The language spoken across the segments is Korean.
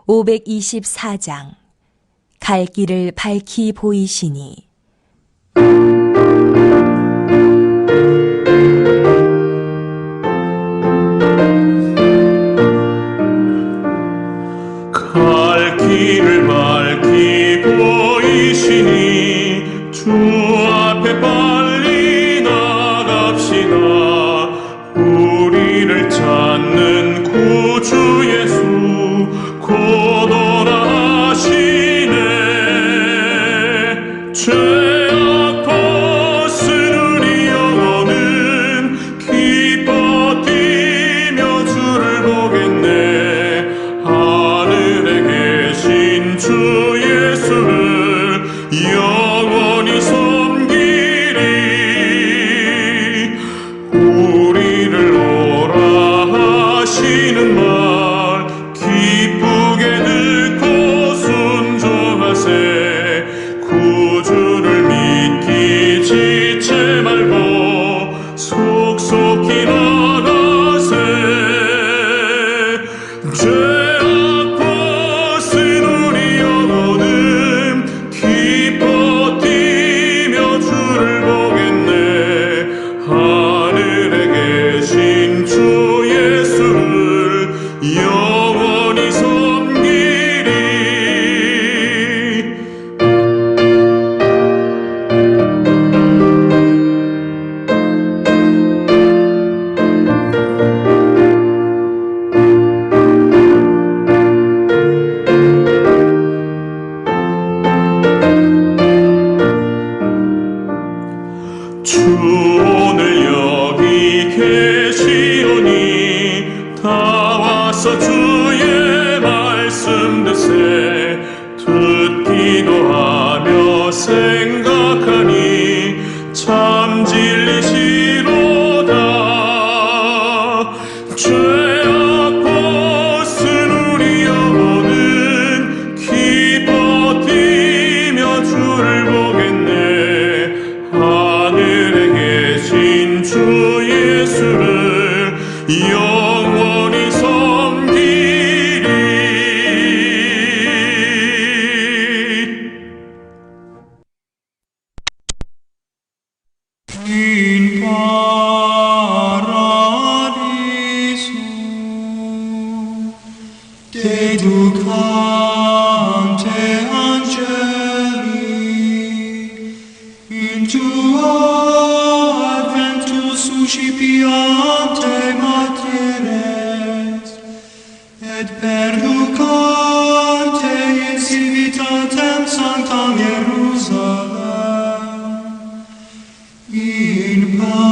524장 갈 길을 밝히 보이시니. 갈 길을 밝히 보이시니 주 앞에 빨리 나갑시다. 우리를 찾는 구주 예수 곧 오라 하시네. 죄악 벗은 우리 영혼은 기뻐 뛰며 주를 보겠네. 하늘에 계신 주 예수를 영원히 섬기리. 우리를 오라 하시는 말 기쁘게 듣고 순종하세. 구주를 믿기 지체 말고 속속히 나가세. 죄악 벗은 우리 영혼은 기뻐 뛰며 주를 보겠네. 하늘에 계신 주 예수를 영원히 섬기리. 주 오늘 여기 계시오니 다 와서 주의 말씀 듣세. 듣기도 하며 생각하니 참 진리시로다. 죄악 벗은 우리 영혼은 기뻐 뛰며 주를 보겠네. 하늘에 계신 주 예수를 영원히 섬기리. 긴 파라디소 dedicante angeli in tuo adventus suscipiante materes et perducante in civitatem sanctam Hierusalem in paradiso.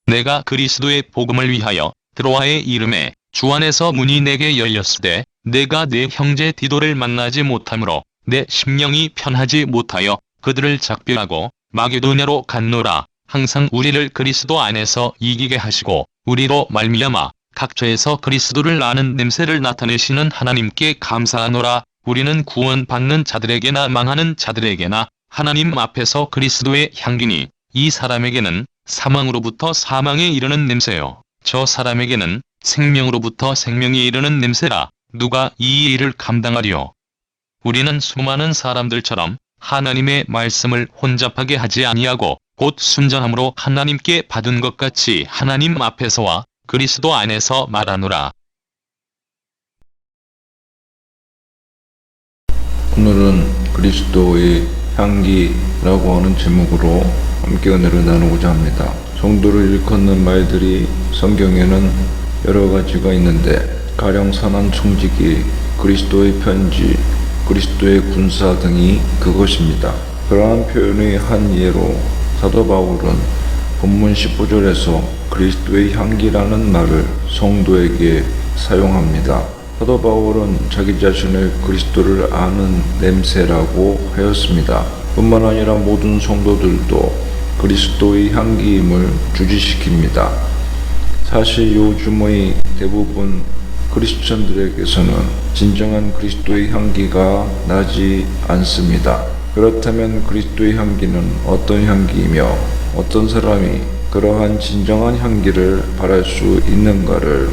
내가 그리스도의 복음을 위하여 드로아에 이름에 주 안에서 문이 내게 열렸으되 내가 내 형제 디도를 만나지 못하므로 내 심령이 편하지 못하여 그들을 작별하고 마게도냐로 갔노라. 항상 우리를 그리스도 안에서 이기게 하시고 우리로 말미암아 각처에서 그리스도를 아는 냄새를 나타내시는 하나님께 감사하노라. 우리는 구원받는 자들에게나 망하는 자들에게나 하나님 앞에서 그리스도의 향기니 이 사람에게는 사망으로부터 사망에 이르는 냄새요 저 사람에게는 생명으로부터 생명에 이르는 냄새라. 누가 이 일을 감당하리요? 우리는 수많은 사람들처럼 하나님의 말씀을 혼잡하게 하지 아니하고 곧 순전함으로 하나님께 받은 것 같이 하나님 앞에서와 그리스도 안에서 말하노라. 오늘은 그리스도의 향기라고 하는 제목으로 함께 은혜를 나누고자 합니다. 성도를 일컫는 말들이 성경에는 여러 가지가 있는데 가령 선한 청지기, 그리스도의 편지, 그리스도의 군사 등이 그것입니다. 그러한 표현의 한 예로 사도 바울은 본문 15절에서 그리스도의 향기라는 말을 성도에게 사용합니다. 사도 바울은 자기 자신을 그리스도를 아는 냄새라고 하였습니다. 뿐만 아니라 모든 성도들도 그리스도의 향기임을 주지시킵니다. 사실 요즘의 대부분 크리스천들에게서는 진정한 그리스도의 향기가 나지 않습니다. 그렇다면 그리스도의 향기는 어떤 향기이며 어떤 사람이 그러한 진정한 향기를 발할 수 있는가를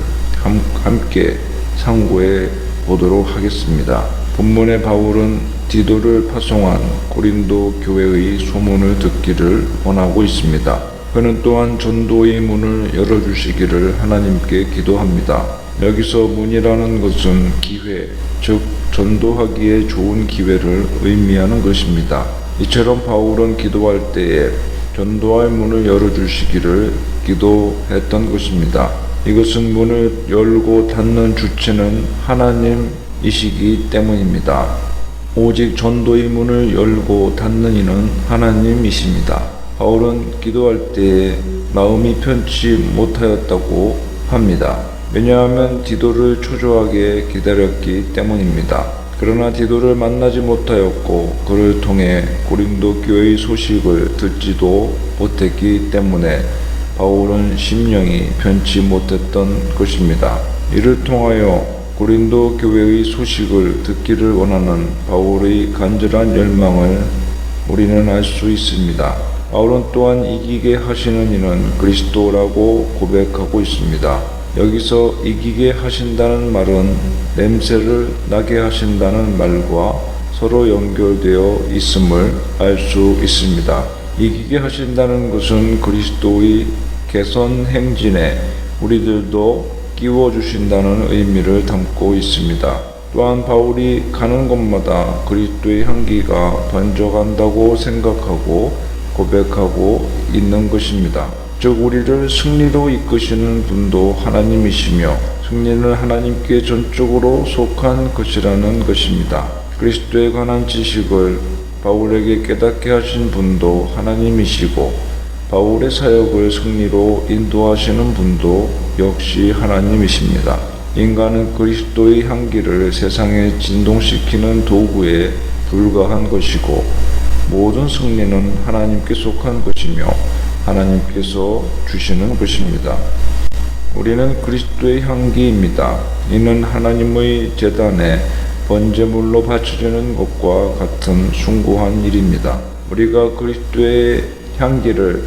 함께 상고해 보도록 하겠습니다. 본문의 바울은 디도를 파송한 고린도 교회의 소문을 듣기를 원하고 있습니다. 그는 또한 전도의 문을 열어주시기를 하나님께 기도합니다. 여기서 문이라는 것은 기회, 즉 전도하기에 좋은 기회를 의미하는 것입니다. 이처럼 바울은 기도할 때에 전도할 문을 열어주시기를 기도했던 것입니다. 이것은 문을 열고 닫는 주체는 하나님이시기 때문입니다. 오직 전도의 문을 열고 닫는 이는 하나님이십니다. 바울은 기도할 때에 마음이 편치 못하였다고 합니다. 왜냐하면 디도를 초조하게 기다렸기 때문입니다. 그러나 디도를 만나지 못하였고 그를 통해 고린도 교회의 소식을 듣지도 못했기 때문에 바울은 심령이 편치 못했던 것입니다. 이를 통하여 고린도 교회의 소식을 듣기를 원하는 바울의 간절한 열망을 우리는 알 수 있습니다. 바울은 또한 이기게 하시는 이는 그리스도라고 고백하고 있습니다. 여기서 이기게 하신다는 말은 냄새를 나게 하신다는 말과 서로 연결되어 있음을 알 수 있습니다. 이기게 하신다는 것은 그리스도의 개선 행진에 우리들도 끼워주신다는 의미를 담고 있습니다. 또한 바울이 가는 곳마다 그리스도의 향기가 번져간다고 생각하고 고백하고 있는 것입니다. 즉 우리를 승리로 이끄시는 분도 하나님이시며 승리는 하나님께 전적으로 속한 것이라는 것입니다. 그리스도에 관한 지식을 바울에게 깨닫게 하신 분도 하나님이시고 바울의 사역을 승리로 인도하시는 분도 역시 하나님이십니다. 인간은 그리스도의 향기를 세상에 진동시키는 도구에 불과한 것이고 모든 승리는 하나님께 속한 것이며 하나님께서 주시는 것입니다. 우리는 그리스도의 향기입니다. 이는 하나님의 제단에 번제물로 바쳐지는 것과 같은 숭고한 일입니다. 우리가 그리스도의 향기를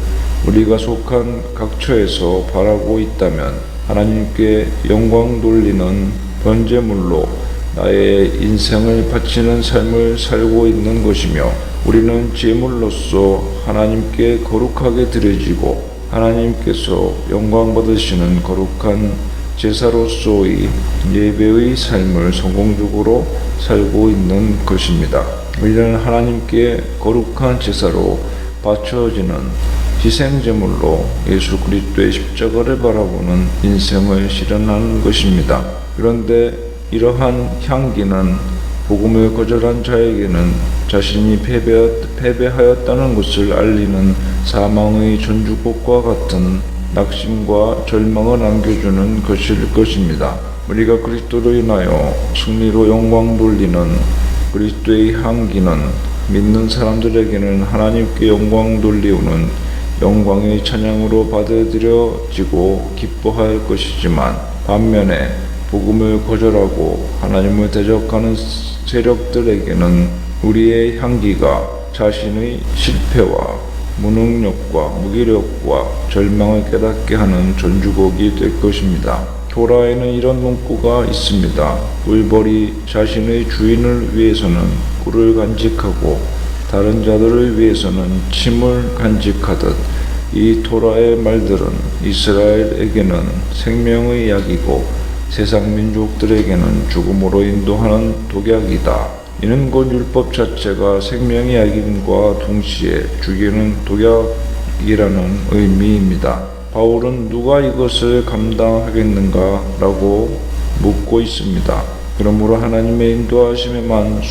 우리가 속한 각처에서 바라고 있다면 하나님께 영광 돌리는 번제물로 나의 인생을 바치는 삶을 살고 있는 것이며 우리는 제물로서 하나님께 거룩하게 드려지고 하나님께서 영광 받으시는 거룩한 제사로서의 예배의 삶을 성공적으로 살고 있는 것입니다. 우리는 하나님께 거룩한 제사로 바쳐지는 희생제물로 예수 그리스도의 십자가를 바라보는 인생을 실현하는 것입니다. 그런데 이러한 향기는 복음을 거절한 자에게는 자신이 패배하였다는 것을 알리는 사망의 전주곡과 같은 낙심과 절망을 안겨주는 것일 것입니다. 우리가 그리스도로 인하여 승리로 영광 돌리는 그리스도의 향기는 믿는 사람들에게는 하나님께 영광 돌리우는 영광의 찬양으로 받아들여지고 기뻐할 것이지만 반면에 복음을 거절하고 하나님을 대적하는 세력들에게는 우리의 향기가 자신의 실패와 무능력과 무기력과 절망을 깨닫게 하는 전주곡이 될 것입니다. 토라에는 이런 문구가 있습니다. 꿀벌이 자신의 주인을 위해서는 꿀을 간직하고 다른 자들을 위해서는 침을 간직하듯 이 토라의 말들은 이스라엘에게는 생명의 약이고 세상 민족들에게는 죽음으로 인도하는 독약이다. 이는 곧 율법 자체가 생명의 약임과 동시에 죽이는 독약이라는 의미입니다. 바울은 누가 이것을 감당하겠는가 라고 묻고 있습니다. 그러므로 하나님의 인도하심에만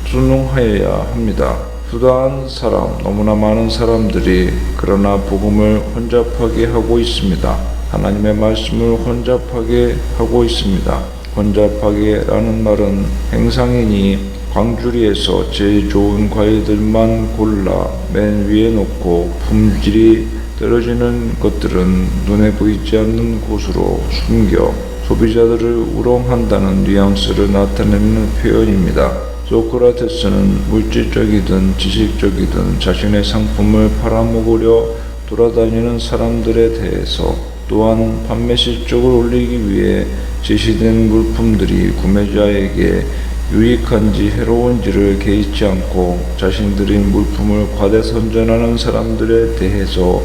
순응하여야 합니다. 수다한 사람, 너무나 많은 사람들이 그러나 복음을 혼잡하게 하고 있습니다. 하나님의 말씀을 혼잡하게 하고 있습니다. 혼잡하게라는 말은 행상이니 광주리에서 제일 좋은 과일들만 골라 맨 위에 놓고 품질이 떨어지는 것들은 눈에 보이지 않는 곳으로 숨겨 소비자들을 우롱한다는 뉘앙스를 나타내는 표현입니다. 소크라테스는 물질적이든 지식적이든 자신의 상품을 팔아먹으려 돌아다니는 사람들에 대해서, 또한 판매 실적을 올리기 위해 제시된 물품들이 구매자에게 유익한지 해로운지를 개의치 않고 자신들의 물품을 과대선전하는 사람들에 대해서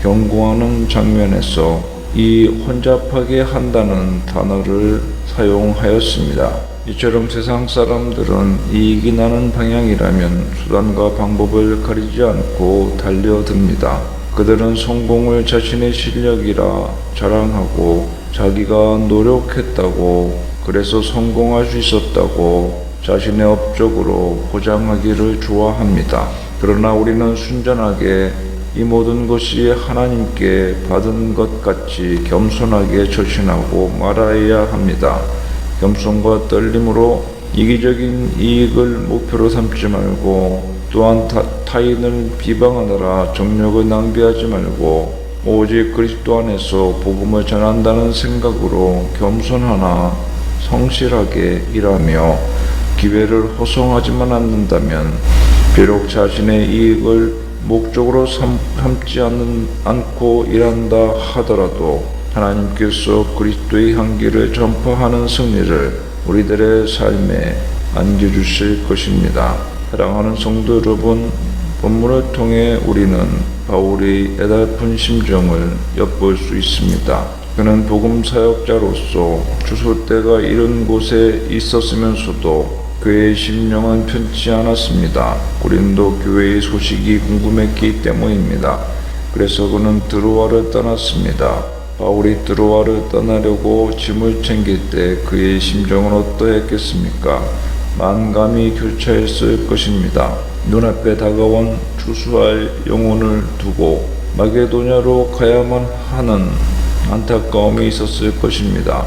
경고하는 장면에서 이 혼잡하게 한다는 단어를 사용하였습니다. 이처럼 세상 사람들은 이익이 나는 방향이라면 수단과 방법을 가리지 않고 달려듭니다. 그들은 성공을 자신의 실력이라 자랑하고 자기가 노력했다고, 그래서 성공할 수 있었다고 자신의 업적으로 포장하기를 좋아합니다. 그러나 우리는 순전하게 이 모든 것이 하나님께 받은 것 같이 겸손하게 처신하고 말아야 합니다. 겸손과 떨림으로 이기적인 이익을 목표로 삼지 말고, 또한 타인을 비방하느라 정력을 낭비하지 말고, 오직 그리스도 안에서 복음을 전한다는 생각으로 겸손하나 성실하게 일하며 기회를 허송하지만 않는다면, 비록 자신의 이익을 목적으로 삼지 않고 일한다 하더라도 하나님께서 그리스도의 향기를 전파하는 승리를 우리들의 삶에 안겨주실 것입니다. 사랑하는 성도 여러분, 본문을 통해 우리는 바울의 애달픈 심정을 엿볼 수 있습니다. 그는 복음 사역자로서 주소 때가 이른 곳에 있었으면서도 그의 심령은 편치 않았습니다. 고린도 교회의 소식이 궁금했기 때문입니다. 그래서 그는 드로아를 떠났습니다. 바울이 드로아를 떠나려고 짐을 챙길 때 그의 심정은 어떠했겠습니까? 만감이 교차했을 것입니다. 눈앞에 다가온 추수할 영혼을 두고 마게도냐로 가야만 하는 안타까움이 있었을 것입니다.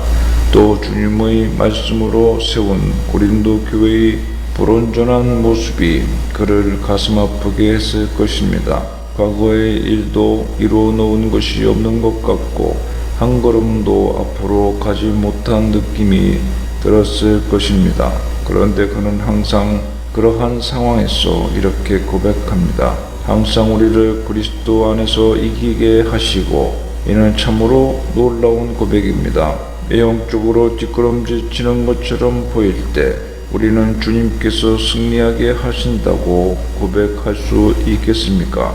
또 주님의 말씀으로 세운 고린도 교회의 불온전한 모습이 그를 가슴 아프게 했을 것입니다. 과거의 일도 이루어 놓은 것이 없는 것 같고 한 걸음도 앞으로 가지 못한 느낌이 들었을 것입니다. 그런데 그는 항상 그러한 상황에서 이렇게 고백합니다. 항상 우리를 그리스도 안에서 이기게 하시고, 이는 참으로 놀라운 고백입니다. 외형적으로 뒷걸음질 치는 것처럼 보일 때 우리는 주님께서 승리하게 하신다고 고백할 수 있겠습니까?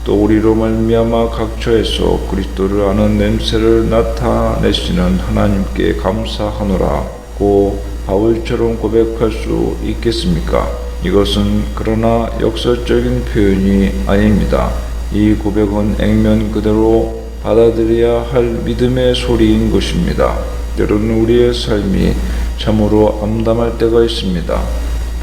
또 우리로 말미암아 각처에서 그리스도를 아는 냄새를 나타내시는 하나님께 감사하노라고 바울처럼 고백할 수 있겠습니까? 이것은 그러나 역설적인 표현이 아닙니다. 이 고백은 액면 그대로 받아들여야 할 믿음의 소리인 것입니다. 때로는 우리의 삶이 참으로 암담할 때가 있습니다.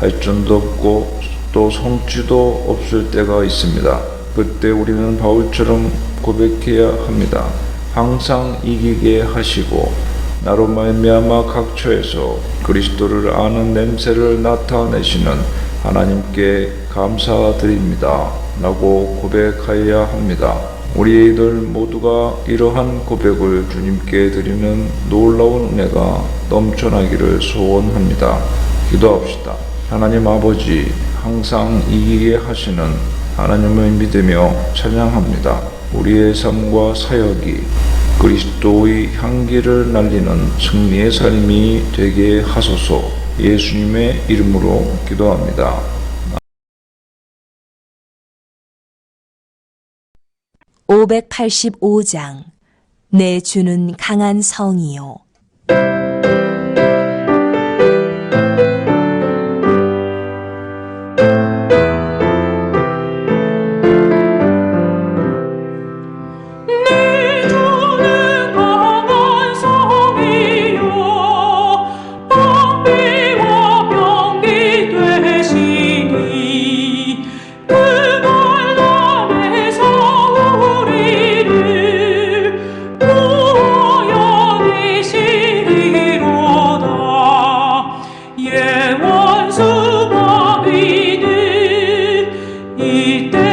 발전도 없고 또 성취도 없을 때가 있습니다. 그때 우리는 바울처럼 고백해야 합니다. 항상 이기게 하시고 나로 말미암아 각처에서 그리스도를 아는 냄새를 나타내시는 하나님께 감사드립니다 라고 고백하여야 합니다. 우리들 모두가 이러한 고백을 주님께 드리는 놀라운 은혜가 넘쳐나기를 소원합니다. 기도합시다. 하나님 아버지, 항상 이기게 하시는 하나님을 믿으며 찬양합니다. 우리의 삶과 사역이 그리스도의 향기를 날리는 승리의 삶이 되게 하소서. 예수님의 이름으로 기도합니다. 585장 내 주는 강한 성이요. 이때